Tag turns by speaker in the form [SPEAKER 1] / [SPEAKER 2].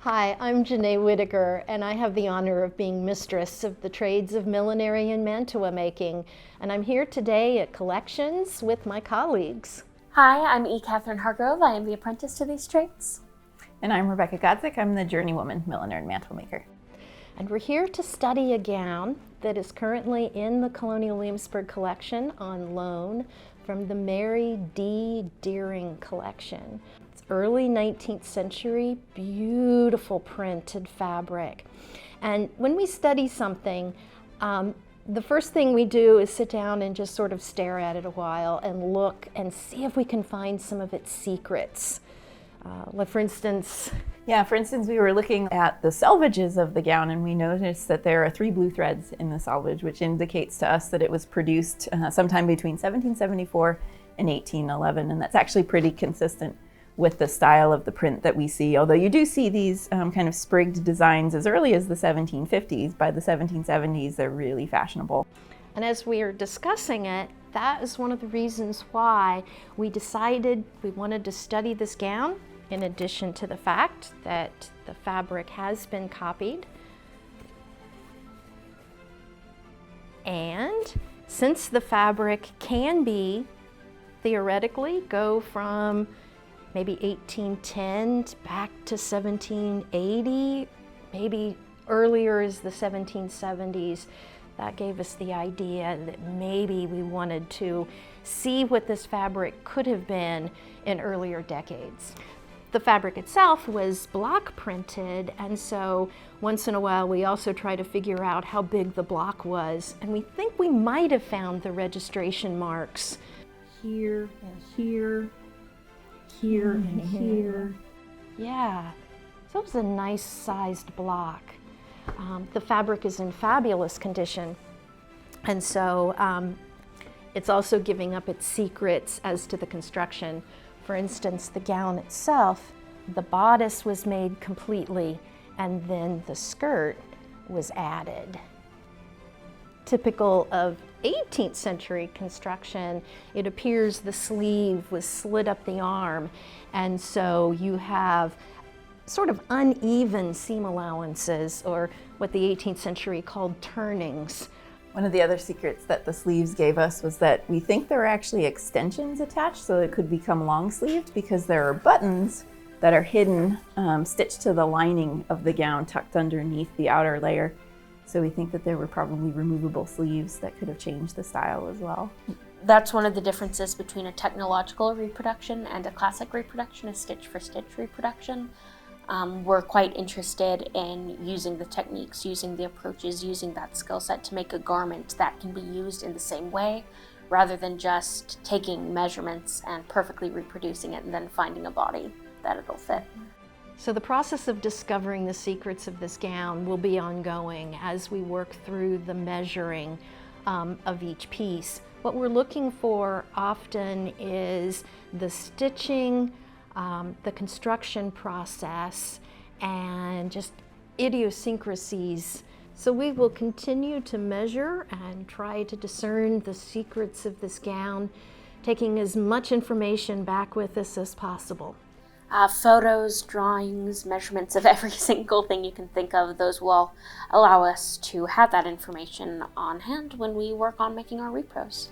[SPEAKER 1] Hi, I'm Janae Whitaker, and I have the honor of being mistress of the trades of millinery and mantua making. And I'm here today at Collections with my colleagues.
[SPEAKER 2] Hi, I'm E. Catherine Hargrove. I am the apprentice to these trades.
[SPEAKER 3] And I'm Rebecca Godzik. I'm the journeywoman milliner and mantle maker.
[SPEAKER 1] And we're here to study a gown that is currently in the Colonial Williamsburg collection on loan from the Mary D. Deering collection. It's early 19th century, beautiful printed fabric. And when we study something, the first thing we do is sit down and just sort of stare at it a while and look and see if we can find some of its secrets. For instance,
[SPEAKER 3] we were looking at the selvages of the gown, and we noticed that there are 3 blue threads in the selvage, which indicates to us that it was produced sometime between 1774 and 1811, and that's actually pretty consistent with the style of the print that we see, although you do see these kind of sprigged designs as early as the 1750s. By the 1770s, they're really fashionable.
[SPEAKER 1] And as we are discussing it, that is one of the reasons why we decided we wanted to study this gown, in addition to the fact that the fabric has been copied. And since the fabric can be, theoretically, go from maybe 1810 back to 1780, maybe earlier as the 1770s, that gave us the idea that maybe we wanted to see what this fabric could have been in earlier decades. The fabric itself was block printed, and so once in a while we also try to figure out how big the block was, and we think we might have found the registration marks here and here, here and here. Yeah, so it was a nice sized block. The fabric is in fabulous condition, and so it's also giving up its secrets as to the construction. For instance, the gown itself, the bodice was made completely, and then the skirt was added. Typical of 18th century construction, it appears the sleeve was slit up the arm, and so you have sort of uneven seam allowances, or what the 18th century called turnings.
[SPEAKER 3] One of the other secrets that the sleeves gave us was that we think there are actually extensions attached, so it could become long-sleeved, because there are buttons that are hidden, stitched to the lining of the gown, tucked underneath the outer layer. So we think that there were probably removable sleeves that could have changed the style as well.
[SPEAKER 2] That's one of the differences between a technological reproduction and a classic reproduction, a stitch-for-stitch reproduction. We're quite interested in using the techniques, using the approaches, using that skill set to make a garment that can be used in the same way, rather than just taking measurements and perfectly reproducing it and then finding a body that it'll fit.
[SPEAKER 1] So the process of discovering the secrets of this gown will be ongoing as we work through the measuring of each piece. What we're looking for often is the stitching, the construction process, and just idiosyncrasies. So we will continue to measure and try to discern the secrets of this gown, taking as much information back with us as possible.
[SPEAKER 2] Photos, drawings, measurements of every single thing you can think of, those will allow us to have that information on hand when we work on making our repros.